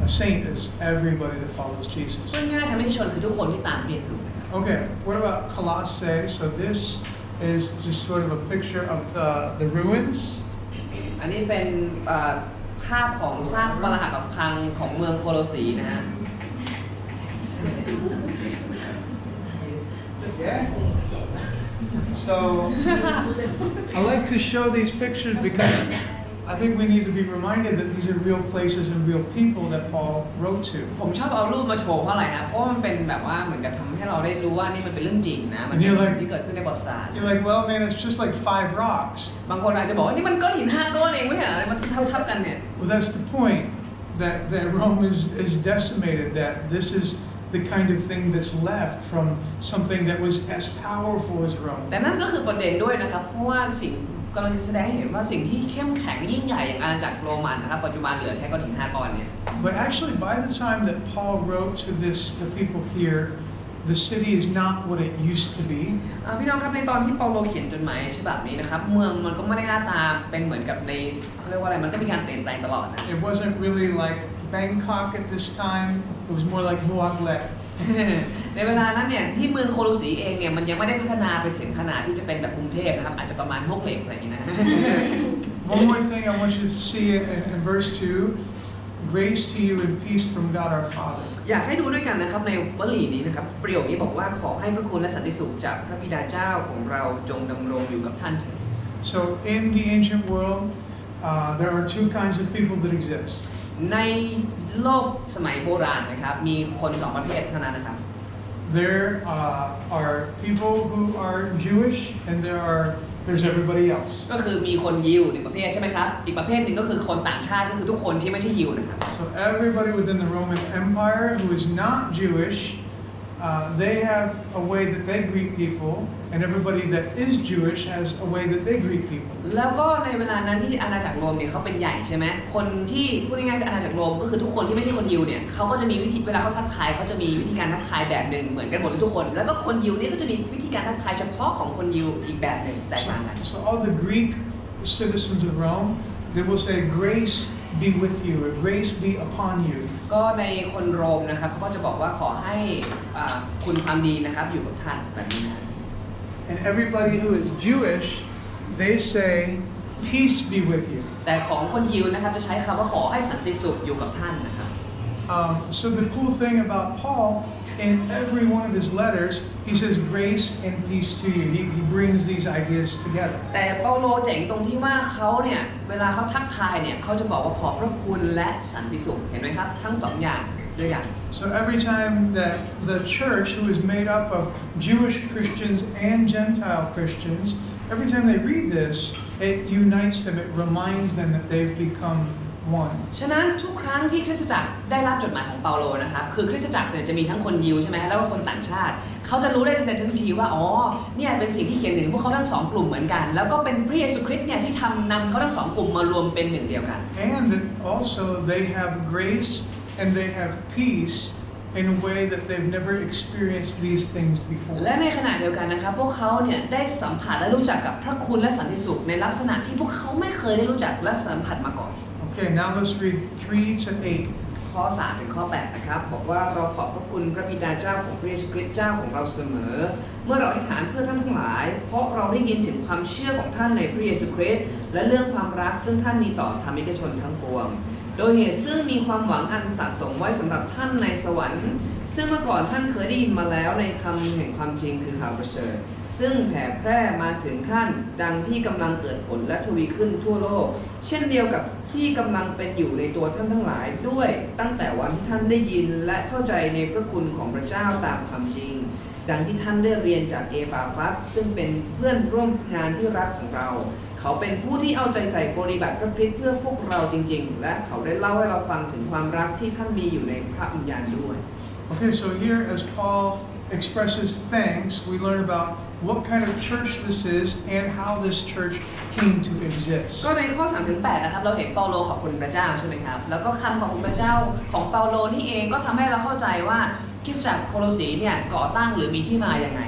a saint is everybody that follows Jesus. ง่ายๆธรรมิกชนคือทุกคนที่ตามพระเยซู Okay, what about Colossae? So this is just sort of a picture of the ruins. อันนี้เป็นภาพของซากปรักหักพังของเมืองโคโลสีนะฮะ Yeah. So I like to show these pictures because I think we need to be reminded that these are real places and real people that Paul wrote to. ผมชอบเอารูปมาโชว์เพราะอะไรครับเพราะมันเป็นแบบว่าเหมือนกับทำให้เราได้รู้ว่านี่มันเป็นเรื่องจริงนะมันเป็นสิ่งที่เกิดขึ้นในประวัติศาสตร์ You're like, well, man, it's just like 5 rocks. บางคนอาจจะบอกว่านี่มันก้อนหิน5 ก้อนเองไม่ใช่อะไรมันทับกันเนี่ย Well, that's the point. That Rome is decimated. That this is the kind of thing that's left from something that was as powerful as Rome. แต่นั่นก็คือประเด็นด้วยนะครับเพราะว่าสิ่งกำลังจะแสดงให้เห็นว่าสิ่งที่เข้มแข็งยิ่งใหญ่อย่างอาณาจักรโรมันนะครับปัจจุบันเหลือแค่ก้อนหิน5 ก้อนเนี่ย But actually, by the time that Paul wrote to the people here, the city is not what it used to be. พี่น้องครับในตอนที่เปาโลเขียนจดหมายฉบับนี้นะครับเมืองมันก็ไม่ได้หน้าตาเป็นเหมือนกับในเขาเรียกว่าอะไรมันก็มีการเปลี่ยนแปลงตลอดนะ It wasn't really like Bangkok at this time. It was more like Mungkala. ในเวลานั้นเนี่ยที่เมืองโคโลสีเองเนี่ยมันยังไม่ได้พัฒนาไปถึงขนาดที่จะเป็นแบบกรุงเทพนะครับอาจจะประมาณมวกเหล็กอะไรอย่างนี้นะ One more thing I want you to see in verse 2. Grace to you and peace from God our Father. อยากให้ดูด้วยกันนะครับในวลีนี้นะครับประโยคนี้บอกว่าขอให้พระคุณและสันติสุขจากพระบิดาเจ้าของเราจงดำรงอยู่กับท่านเถิด So in the ancient world, there are 2 kinds of people that exist. ในโลกสมัยโบราณนะครับมีคน2 ประเภทเท่านั้นนะครับ There are people who are Jewish, and there's everybody else. ก็คือมีคนยิว1 ประเภทใช่ไหมครับอีกประเภทหนึ่งก็คือคนต่างชาติก็คือทุกคนที่ไม่ใช่ยิวนะครับ So everybody within the Roman Empire who is not Jewish, they have a way that they greet people, and everybody that is Jewish has a way that they greet people. แล้วก็ในเวลานั้นที่อาณาจักรโรมเนี่ยเขาเป็นใหญ่ใช่ไหมคนที่พูดง่ายๆคืออาณาจักรโรมก็คือทุกคนที่ไม่ใช่คนยิวเนี่ยเขาก็จะมีวิธีเวลาเขาทักทายเขาจะมีวิธีการทักทายแบบหนึ่งเหมือนกันหมดทุกคนแล้วก็คนยิวเนี่ยก็จะมีวิธีการทักทายเฉพาะของคนยิวอีกแบบหนึ่งแตกต่างกัน So all the Greek citizens of Rome, they will say, "Grace be with you," or "Grace be upon you." ก็ในคนโรมนะครับเขาก็จะบอกว่าขอให้คุณความดีนะครับอยู่กับท่านแบบนี้นะ And everybody who is Jewish, they say, "Peace be with you." แต่ของคนยิวนะครับจะใช้คำว่าขอให้สันติสุขอยู่กับท่านนะครับ So the cool thing about Paul, in every one of his letters, he says grace and peace to you. He brings these ideas together. แต่เปาโลเจ๋งตรงที่ว่าเขาเนี่ยเวลาเขาทักทายเนี่ยเขาจะบอกว่าขอบพระคุณและสันติสุขเห็นไหมครับทั้ง2 อย่างด้วยกัน So every time that the church, who is made up of Jewish Christians and Gentile Christians, every time they read this, it unites them. It reminds them that they've become one. ฉะนั้นทุกครั้งที่คริสตจักรได้รับจดหมายของเปาโลนะครับคือคริสตจักรเนี่ยจะมีทั้งคนยิวใช่ไหมแล้วก็คนต่างชาติเขาจะรู้ได้ทันทีว่าอ๋อเนี่ยเป็นสิ่งที่เขียนถึงพวกเขาทั้ง2 กลุ่มเหมือนกันแล้วก็เป็นพระเยซูคริสต์เนี่ยที่นำเขาทั้ง2 กลุ่มมารวมเป็นหนึ่งเดียวกัน And that also they have grace and they have peace in a way that they've never experienced these things before. และในขณะเดียวกันนะครับพวกเขาเนี่ยได้สัมผัสและรู้จักกับพระคุณและสันติสุขในลักษณะที่พวกเขาไม่เคยได้รู้จักและสัมผัสมาก่อน Okay, now let's read 3 to 8. ข้อ 3 ถึงข้อ 8 นะครับบอกว่าเราขอบพระคุณพระบิดาเจ้าของพระเยซูคริสต์เจ้าของเราเสมอเมื่อเราอธิษฐานเพื่อท่านทั้งหลายเพราะเราได้ยินถึงความเชื่อของท่านในพระเยซูคริสต์และเรื่องความรักซึ่งท่านมีต่อธรรมิกชนทั้งปวงโดยเหตุซึ่งมีความหวังอันสะสมไว้สำหรับท่านในสวรรค์ซึ่งเมื่อก่อนท่านเคยได้ยินมาแล้วในคำแห่งความจริงคือข่าวประเสริฐซึ่งแผ่แพร่มาถึงท่านดังที่กำลังเกิดผลและทวีขึ้นทั่วโลกเช่นเดียวกับที่กำลังเป็นอยู่ในตัวท่านทั้งหลายด้วยตั้งแต่วันที่ท่านได้ยินและเข้าใจในพระคุณของพระเจ้าตามความจริงดังที่ท่านได้เรียนจากเอปาฟัสซึ่งเป็นเพื่อนร่วมงานที่รักของเราเขาเป็นผู้ที่เอาใจใส่ปฏิบัติพระคริสต์เพื่อพวกเราจริงๆและเขาได้เล่าให้เราฟังถึงความรักที่ท่านมีอยู่ในพระวิญญาณด้วย Okay, so here as Paul expresses thanks, we learn about what kind of church this is and how this church came to exist. ก็ในข้อ 3-8 นะครับเราเห็นเปาโลขอบคุณพระเจ้าใช่ไหมครับแล้วก็คำขอบคุณพระเจ้าของเปาโลนี่เองก็ทำให้เราเข้าใจว่าคริสตจักรโคโลสีเนี่ยก่อตั้งหรือมีที่มาอย่างไง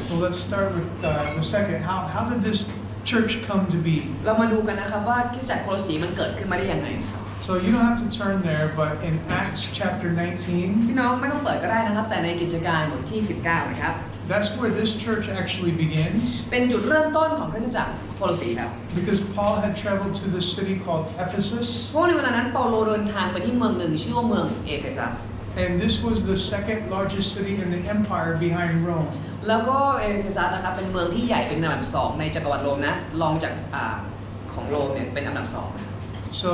So let's start with the second. How did this church come to be? เรามาดูกันนะครับว่าคริสตจักรโคโลสีมันเกิดขึ้นมาได้ยังไง So you don't have to turn there, but in Acts chapter 19, พี่น้องไม่ต้องเปิดก็ได้นะครับแต่ในกิจการบทที่ 19 นะครับ that's where this church actually begins. เป็นจุดเริ่มต้นของคริสตจักรโคโลสีครับ Because Paul had traveled to this city called Ephesus. เพราะในเวลานั้นเปาโลเดินทางไปที่เมืองหนึ่งชื่อว่าเมืองเอเฟซัส And this was the second largest city in the empire behind Rome. แล้วก็เอเฟซัสนะครับเป็นเมืองที่ใหญ่เป็นอันดับ2ในจักรวรรดิโรมนะรองจากของโรมเนี่ยเป็นอันดับ2 So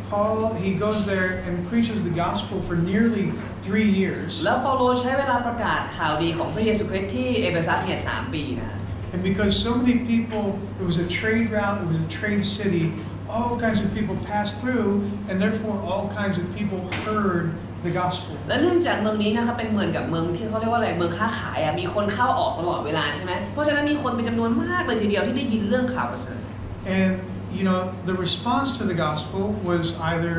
Paul, he goes there and preaches the gospel for nearly 3 years. แล้วเปาโลใช้เวลาประกาศข่าวดีของพระเยซูคริสต์ที่เอเฟซัสเนี่ย3 ปีนะ And because so many people, it was a trade route, it was a trade city, all kinds of people passed through, and therefore all kinds of people heard the gospel. และเนื่องจากเมืองนี้นะครับเป็นเหมือนกับเมืองที่เขาเรียกว่าอะไรเมืองค้าขายมีคนเข้าออกตลอดเวลาใช่ไหมเพราะฉะนั้นมีคนเป็นจำนวนมากเลยทีเดียวที่ได้ยินเรื่องข่าวประเสริฐ And you know, the response to the gospel was either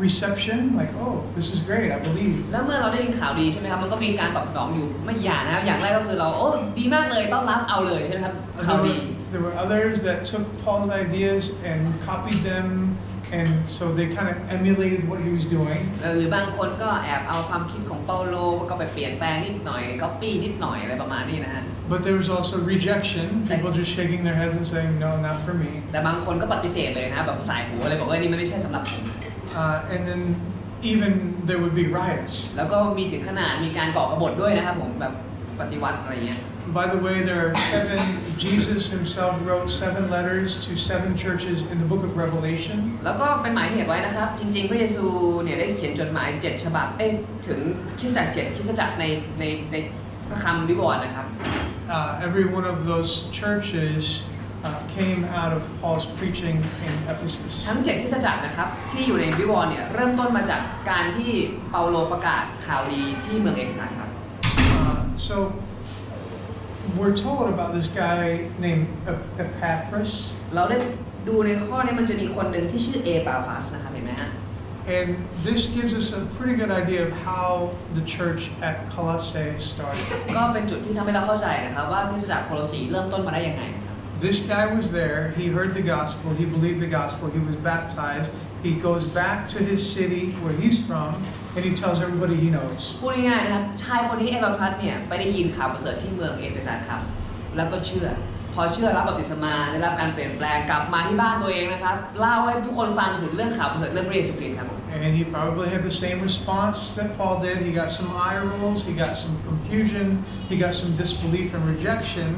reception, like, oh, this is great, I believe. แล้วเมื่อเราได้ยินข่าวดีใช่ไหมครับมันก็มีการตอบสนองอยู่ไม่อย่างนะครับอย่างแรกก็คือเราโอ้ดีมากเลยต้อนรับเอาเลยใช่ไหมครับข่าวดี There were others that took Paul's ideas and copied them, and so they kind of emulated what he was doing. หรือบางคนก็แอบเอาความคิดของเปาโลก็ไปเปลี่ยนแปลงนิดหน่อยก๊อปปี้นิดหน่อยอะไรประมาณนี้นะฮะ But there was also rejection, people just shaking their heads and saying, no, not for me. แต่บางคนก็ปฏิเสธเลยนะแบบสายหูอะไรบอกว่านี่ไม่ใช่สำหรับผม And then even there would be riots. แล้วก็มีถึงขนาดมีการก่อกบฏด้วยนะครับผมแบบปฏิวัติอะไรเงี้ย By the way, there are 7, Jesus himself wrote 7 letters to 7 churches in the book of Revelation. แล้วก็เป็นหมายเหตุไว้นะครับจริงๆพระเยซูเนี่ยได้เขียนจดหมาย7 ฉบับถึงคริสตจักร7 คริสตจักรในพระคำวิวรณ์นะครับ Every one of those churches came out of Paul's preaching in Ephesus. ทั้ง7 คริสตจักรนะครับที่อยู่ในวิวรณ์เนี่ยเริ่มต้นมาจากการที่เปาโลประกาศข่าวดีที่เมืองเอเฟซัสครับ So we're told about this guy named Epaphras. เราได้ดูในข้อนี้มันจะมีคนหนึ่งที่ชื่อเอปาฟัสนะครับเห็นไหมฮะ And this gives us a pretty good idea of how the church at Colossae started. ก็เป็นจุดที่ทำให้เราเข้าใจนะครับว่าคริสตจักรโคโลสีเริ่มต้นมาได้ยังไง This guy was there, he heard the gospel, he believed the gospel, he was baptized, he goes back to his city where he's from, and he tells everybody he knows. พูดง่ายๆนะครับชายคนนี้เอปาฟัสเนี่ยไปได้ยินข่าวประเสริฐที่เมืองเอเฟซัสครับแล้วก็เชื่อพอเชื่อรับบัพติศมาได้รับการเปลี่ยนแปลงกลับมาที่บ้านตัวเองนะครับเล่าให้ทุกคนฟังถึงเรื่องข่าวประเสริฐเรื่องพระเยซูคริสต์ครับ And he probably had the same response that Paul did. He got some eye rolls, he got some confusion, he got some disbelief and rejection,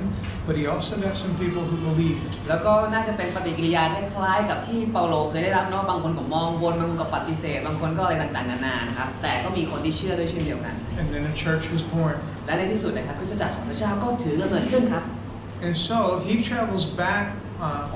but he also got some people who believed. แล้วก็น่าจะเป็นปฏิกิริยาคล้ายๆกับที่เปาโลเคยได้รับเนาะบางคนก็มองบนบางคนก็ปฏิเสธบางคนก็อะไรต่างๆนานานะครับแต่ก็มีคนที่เชื่อด้วยเช่นเดียวกัน And then a church was born. และในที่สุดนะครับคริสตจักรของพระเจ้าก็ถือกำเนิดขึ้นครับ And so he travels back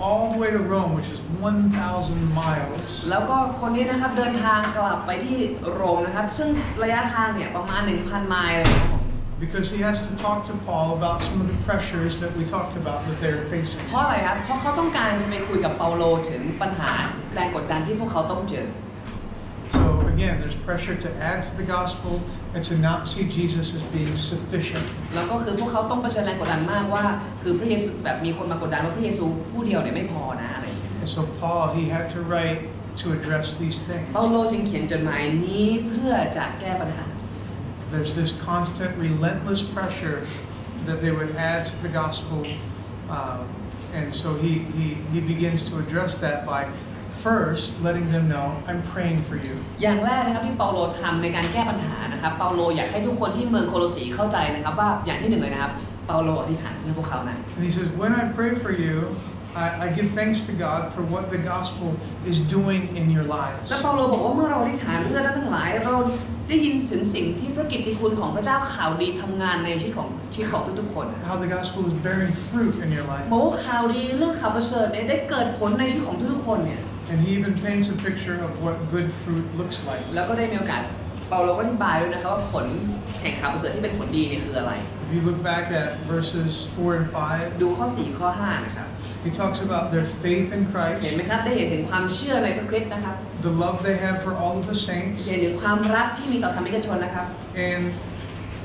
all the way to Rome, which is 1,000 miles. แล้วก็คนนี้นะครับเดินทางกลับไปที่โรมนะครับซึ่งระยะทางเนี่ยประมาณ 1,000 ไมล์เลยครับผม Because he has to talk to Paul about some of the pressures that we talked about that they're facing. เพราะอะไรครับเพราะเขาต้องการจะไปคุยกับเปาโลถึงปัญหาแรงกดดันที่พวกเขาต้องเจอ So again, there's pressure to add to the gospel and to not see Jesus as being sufficient. แล้วก็คือพวกเขาต้องเผชิญแรงกดดันมากว่าคือพระเยซูแบบมีคนมากดดันว่าพระเยซูผู้เดียวเนี่ยไม่พอนะอะไรอย่างเงี้ย And so Paul, he had to write to address these things. เปาโลจึงเขียนจดหมายนี้เพื่อจะแก้ปัญหา There's this constant, relentless pressure that they would add to the gospel, and so he begins to address that by first letting them know, I'm praying for you. อย่างแรกนะครับที่เปาโลทำในการแก้ปัญหานะครับเปาโลอยากให้ทุกคนที่เมืองโคโลสีเข้าใจนะครับว่าอย่างที่หนึ่งเลยนะครับเปาโลอธิษฐานเพื่อพวกเขานะ And he says, when I pray for you, I give thanks to God for what the gospel is doing in your lives. และเปาโลบอกว่าเมื่อเราอธิษฐานเพื่อท่านทั้งหลายเราได้ยินถึงสิ่งที่พระกิตติคุณของพระเจ้าข่าวดีทำงานในชีวิตของทุกๆคน How the gospel is bearing fruit in your life. บอกว่าข่าวดีเรื่องข่าวประเสริฐเนี่ยได้เกิดผลในชีวิตของทุกๆคนเนี่ย And he even paints a picture of what good fruit looks like. แล้วก็ได้มีโอกาสเปาโลก็อธิบายด้วยนะครับว่าผลแห่งข่าวประเสริฐที่เป็นผลดีเนี่ยคืออะไร If you look back at verses 4 and 5, ดูข้อ 4 ข้อ 5 นะครับ he talks about their faith in เห็น Christ, ไหมครับได้เห็นถึงความเชื่อในพระคริสต์นะครับ the love they have for all of the saints, เห็นถึงความรักที่มีต่อธรรมิกชนนะครับ and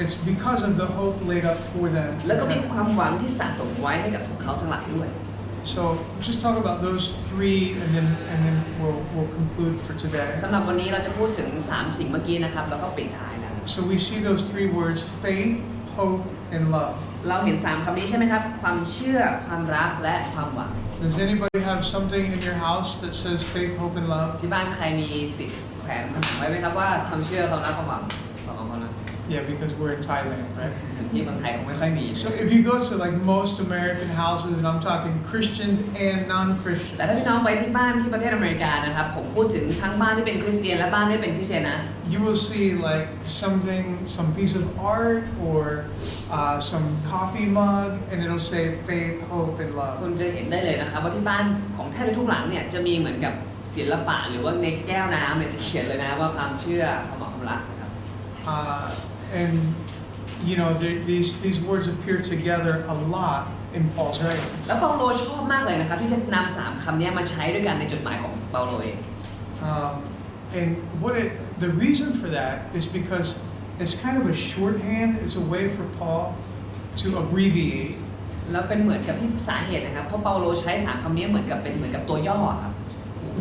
it's because of the hope laid up for them. แล้วก็มีความหวังที่สะสมไว้ให้กับพวกเขาทั้งหลายด้วย So just talk about those 3, and then we'll conclude for today. สำหรับวันนี้เราจะพูดถึง3สิ่งเมื่อกี้นะครับแล้วก็ปิดท้ายแล้ว So we see those 3 words: faith, hope, and love. เราเห็น3คำนี้ใช่ไหมครับความเชื่อความรักและความหวัง Does anybody have something in your house that says faith, hope, and love? ที่บ้านใครมีติดแขวนไว้ไหมครับว่าความเชื่อความรักความหวังของเขานะ Yeah, because we're in Thailand, right? ที่เมืองไทยคงไม่ค่อยมี So if you go to like most American houses, and I'm talking Christians and แต่ non-Christians, ถ้าพี่น้องไปที่บ้านที่ประเทศอเมริกานะครับผมพูดถึงทั้งบ้านที่เป็นคริสเตียนและบ้านที่เป็นคริสเตียนนะ you will see like some piece of art or some coffee mug, and it'll say faith, hope, and คุ love. ณจะเห็นได้เลยนะครับว่าที่บ้านของแทบทุกหลังเนี่ยจะมีเหมือนกับศิลปะหรือว่าในแก้วน้ำเนี่ยจะเขียนเลยนะว่าความเชื่อความหวังความรักนะครับ And you know these words appear together a lot in Paul's writings. แล้วเปาโลชอบมากเลยนะครับที่จะนำ3คำนี้มาใช้ด้วยกันในจดหมายของเปาโลเอง And the reason for that is because it's kind of a shorthand. It's a way for Paul to abbreviate. แล้วเป็นเหมือนกับที่สาเหตุนะครับเพราะเปาโลใช้3คำนี้เหมือนกับตัวย่อครับ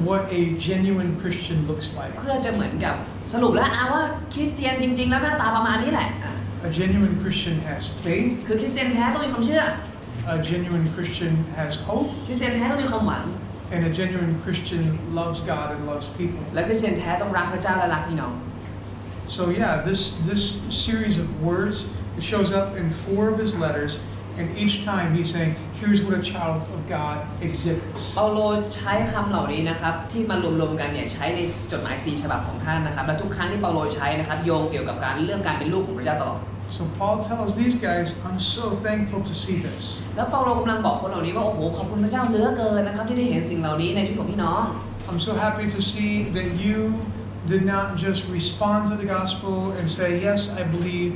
What a genuine Christian looks like. เพื่อจะเหมือนกับสรุปแล้วว่าคริสเตียนจริงๆแล้วหน้าตาประมาณนี้แหละ A genuine Christian has faith. คือคริสเตียนแท้ต้องมีความเชื่อ A genuine Christian has hope. คริสเตียนแท้ต้องมีความหวัง And a genuine Christian loves God and loves people. และคริสเตียนแท้ต้องรักพระเจ้าและรักพี่น้อง So yeah, this series of words, it shows up in 4 of his letters, and each time he's saying, here's what a child of God exhibits. เปาโลใช้คำเหล่านี้นะครับที่มารวมๆกันเนี่ยใช้ในจดหมาย4ฉบับของท่านนะครับและทุกครั้งที่เปาโลใช้นะครับโยงเกี่ยวกับเรื่องการเป็นลูกของพระเจ้าตลอด So Paul tells these guys, I'm so thankful to see this. แล้วเปาโลกำลังบอกคนเหล่านี้ว่าโอ้โหขอบคุณพระเจ้าเหลือเกินนะครับที่ได้เห็นสิ่งเหล่านี้ในชีวิตของพี่น้อง I'm so happy to see that you did not just respond to the gospel and say, yes, I believe,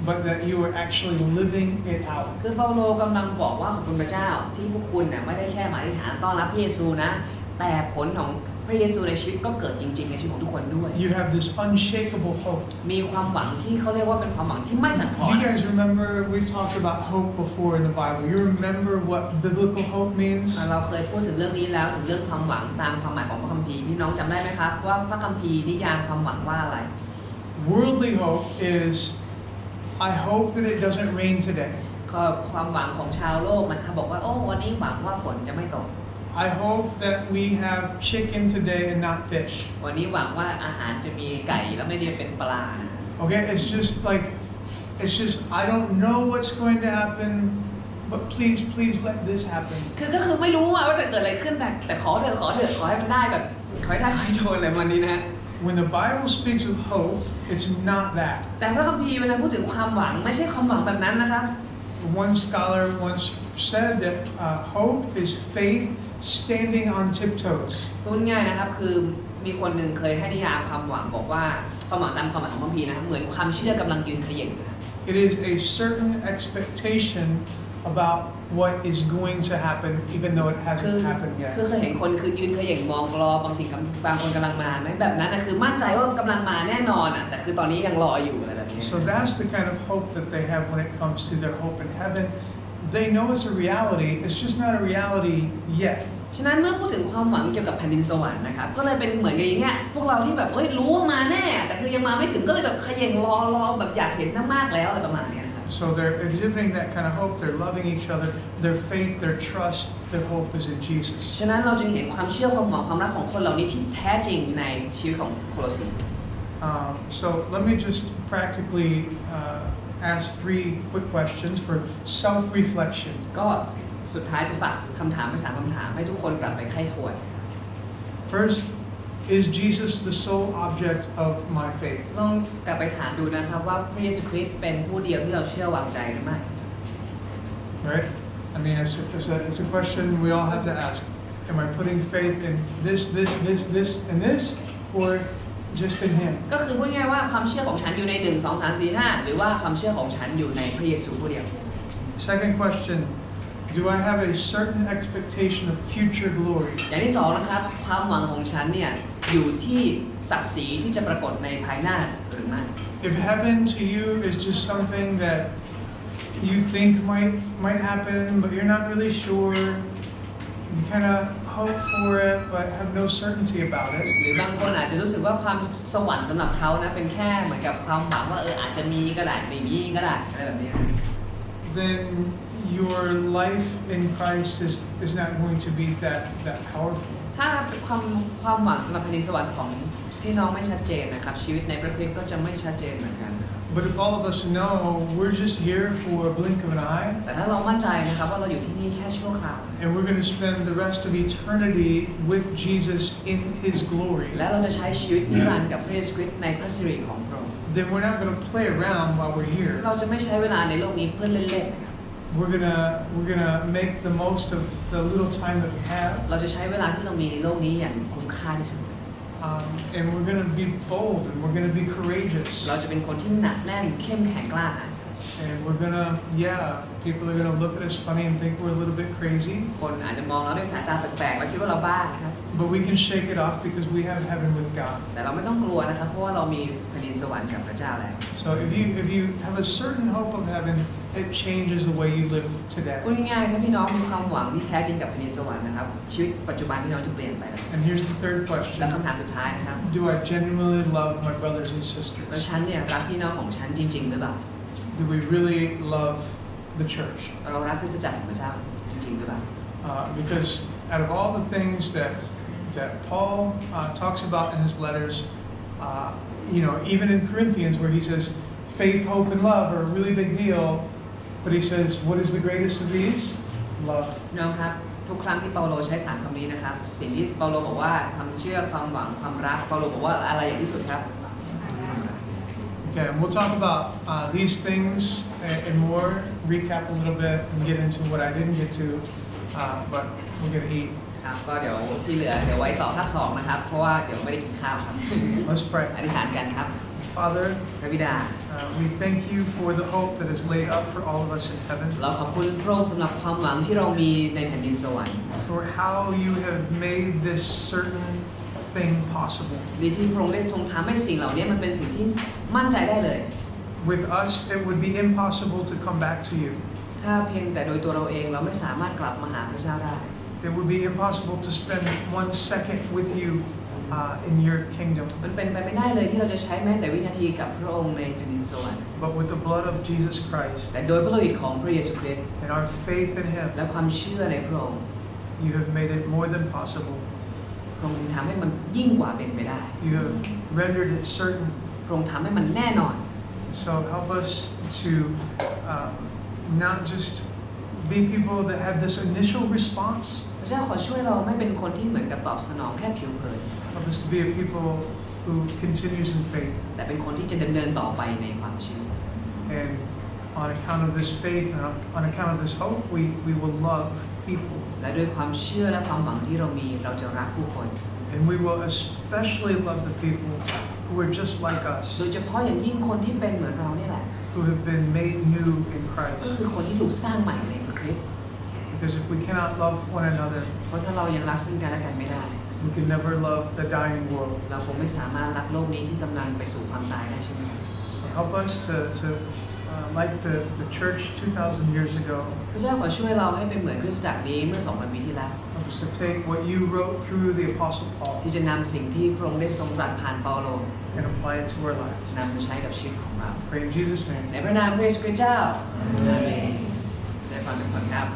but that you are actually living it out. คือเปาโลกำลังบอกว่าขอบคุณพระเจ้าที่พวกคุณเนี่ยไม่ได้แค่มาอธิษฐานต้อนรับพระเยซูนะแต่ผลของพระเยซูในชีวิตก็เกิดจริงๆในชีวิตของทุกคนด้วย You have this unshakable hope. มีความหวังที่เขาเรียกว่าเป็นความหวังที่ไม่สั่นคลอ Do น you guys remember we've talked about hope before in the Bible? You remember what biblical hope means? เราเคยพูดถึงเรื่องนี้แล้วถึงเรื่องความหวังตามความหมายของพระคัมภีร์พี่น้องจำได้ไหมครับว่าพระคัมภีร์นิยามความหวังว่าอะไร Worldly hope is, I hope that it doesn't rain today. ก็ความหวังของชาวโลกนะครับบอกว่าโอ้วันนี้หวังว่าฝนจะไม่ตก I hope that we have chicken today and not fish. วันนี้หวังว่าอาหารจะมีไก่แล้วไม่ได้เป็นปลา Okay, it's just I don't know what's going to happen, but please let this happen. ก็คือไม่รู้ว่าจะเกิดอะไรขึ้นแต่ขอเถอะขอให้มันได้แบบขอให้ได้ขอให้โดนอะไรวันนี้นะ When the Bible speaks of hope, it's not that. แต่พระคัมภีร์เวลาพูดถึงความหวังไม่ใช่ความหวังแบบนั้นนะครับ One scholar once said that hope is faith standing on tiptoes. พูดง่ายนะครับคือมีคนหนึ่งเคยให้นิยามความหวังบอกว่าความหวังตามความหมายของพระคัมภีร์นะครับเหมือนความเชื่อกำลังยืนเขย่ง It is a certain expectation about what is going to happen, even though it hasn't happened yet. คือเคยเห็นคนคือยืนเขย่งมองรอบางสิ่งบางคนกำลังมาไหมแบบนั้นนะคือมั่นใจว่ากำลังมาแน่นอนแต่คือตอนนี้ยังรออยู่อะไรแบบนี้ So that's the kind of hope that they have when it comes to their hope in heaven. They know it's a reality. It's just not a reality yet. ฉะนั้นเมื่อพูดถึงความหวังเกี่ยวกับแผ่นดินสวรรค์นะครับก็เลยเป็นเหมือนอย่างเงี้ยพวกเราที่แบบรู้ว่ามาแน่แต่คือยังมาไม่ถึงก็เลยแบบเขย่งรอแบบอยากเห็นมากแล้วอะไรประมาณนี้นะครับ So they're exhibiting that kind of hope. They're loving each other. Their faith, their trust, their hope is in Jesus. ฉะนั้นเราจึงเห็นความเชื่อความหวังความรักของคนเหล่านี้ที่แท้จริงในชีวิตของโคโลสี So let me just practically ask 3 quick questions for self-reflection. ก็สุดท้ายจะฝากคำถามไป3คำถามให้ทุกคนกลับไปไข้ควร First, is Jesus the sole object of my faith? ลองกลับไปถามดูนะครับว่าพระเยซูคริสต์เป็นผู้เดียวที่เราเชื่อวางใจหรือไม่ Right? I mean, it's a question we all have to ask. Am I putting faith in this, and this, or just in Him? ก็คือพูดง่ายๆว่าความเชื่อของฉันอยู่ใน1 2 3 4 5หรือว่าความเชื่อของฉันอยู่ในพระเยซูผู้เดียว Second question, do I have a certain expectation of future glory? อย่างที่2นะครับความหวังของฉันเนี่ยอยู่ที่ศักดิ์ศรีที่จะปรากฏในภายหน้าหรือไม่ If heaven to you is just something that you think might happen, but you're not really sure, you kind of hope for it, but have no certainty about it. หรือบางคนอาจจะรู้สึกว่าความสวรรค์สำหรับเขานะเป็นแค่เหมือนกับความหวังว่าอาจจะมีก็ได้ไม่มีก็ได้อะไรแบบนี้ Then your life in Christ is not going to be that powerful. ถ้าความหวังสำหรับแผ่นดินสวรรค์ของ พี่น้องไม่ชัดเจนนะครับชีวิตในพระคริสต์ก็จะไม่ชัดเจนเหมือนกัน But if all of us know we're just here for a blink of an eye, แต่ถ้าเรามั่นใจนะครับว่าเราอยู่ที่นี่แค่ชั่วคราว and we're going to spend the rest of eternity with Jesus in His glory, และเราจะใช้ชีวิตนิรันดร์กับพระเยซูคริสต์ในพระสิริของพระองค์ then we're not going to play around while we're here. เราจะไม่ใช้เวลาในโลกนี้เพื่อเล่น We're gonna make the most of the little time that we have. ๆเราจะใช้เวลาที่เรามีในโลกนี้อย่างคุ้มค่าที่สุด And we're going to be bold and we're going to be courageous. เราจะเป็นคนที่หนักแน่นเข้มแข็งกล้าหาญ And we're going to, people are going to look at us funny and think we're a little bit crazy. คนอาจจะมองเราด้วยสายตาแปลกๆและคิดว่าเราบ้านะครับ But we can shake it off because we have heaven with God. แต่เราไม่ต้องกลัวนะครับเพราะว่าเรามีแผ่นดินสวรรค์กับพระเจ้าแล้ว So if you have a certain hope of heaven, it changes the way you live พูด today. ง่ายๆถ้าพี่น้องมีความหวังที่แท้จริงกับแผ่นดินสวรรค์นะครับชีวิตปัจจุบันพี่น้องจะเปลี่ยนไปแล้ว And here's the third และ question. คำถามสุดท้ายนะครับ Do I genuinely love my brothers and แล้ว sisters? ฉันเนี่ยรักพี่น้องของฉันจริงๆหรือเปล่า Do we really love the church? เรารักคริสตจักรของพระเจ้าจริงๆหรือเปล่า Because out of all the things that Paul talks about in his letters, even in Corinthians where he says faith, hope, and love are a really big deal, but he says, what is the greatest of these? Love. น้องครับทุกครั้งที่เปาโลใช้สามคำนี้นะครับสิ่งที่เปาโลบอกว่าความเชื่อความหวังความรักเปาโลบอกว่าอะไรอย่างที่สุดครับ Okay, and we'll talk about these things and more, recap a little bit, and get into what I didn't get to, but we're going to eat. ครับก็เดี๋ยวที่เหลือเดี๋ยวไว้ต่อภาค2นะครับเพราะว่าเดี๋ยวไม่ได้กินข้าวครับ Let's pray. อธิษฐานกันครับ Father, พระบิดา we thank you for the hope that is laid up for all of us in heaven, เราขอบคุณพระองค์สำหรับความหวังที่เรามีในแผ่นดินสวรรค์ for how you have made this certain thing possible. ดีที่พระองค์ได้ทรงทำให้สิ่งเหล่านี้มันเป็นสิ่งที่มั่นใจได้เลย With us, it would be impossible to come back to you. ถ้าเพียงแต่โดยตัวเราเองเราไม่สามารถกลับมาหาพระเจ้าได้ It would be impossible to spend 1 second with you in your kingdom. มันเป็นไปไม่ได้เลยที่เราจะใช้แม้แต่วินาทีกับพระองค์ในแผ่นดินสวรรค์ But with the blood of Jesus Christ แต่โดยพระโลหิตของพระเยซูคริสต์ and our faith in Him, และความเชื่อในพระองค์ you have made it more than possible. พระองค์ทำให้มันยิ่งกว่าเป็นไปได้ You have rendered it certain. พระองค์ทำให้มันแน่นอน So help us to not just be people that have this initial response. พระเจ้าขอช่วยเราไม่เป็นคนที่เหมือนกับตอบสนองแค่ผิวเผิน Help us to be a people who continues in faith. แต่เป็นคนที่จะดำเนินต่อไปในความเชื่อ And on account of this faith and on account of this hope, we will love people. และด้วยความเชื่อและความหวังที่เรามีเราจะรักผู้คน And we will especially love the people who are just like โดย us, เฉพาะอย่างยิ่งคนที่เป็นเหมือนเรานี่แหละ who have been made new in ก็ Christ. คือคนที่ถูกสร้างใหม่ในพระคริสต์ Because if we cannot love one another, เพราะถ้าเรายังรักซึ่งกันและกันไม่ได้ we can never love the dying world. เราคงไม่สามารถรักโลกนี้ที่กำลังไปสู่ความตายได้ใช่ไหม So help us to like the church 2,000 years ago, พระเจ้าขอช่วยเราให้เป็นเหมือนคริสตจักรนี้เมื่อ 2,000 ปีที่แล้ว help us to take what you wrote through the Apostle Paul ที่จะนำสิ่งที่พระองค์ได้ทรงตรัสผ่านเปาโล and apply it to our lives. นำมาใช้กับชีวิตของเรา Pray in Jesus' ใน name. พระนามพระเยซูคริสต์เจ้าอาเมนได้ฟังทุกคนครับ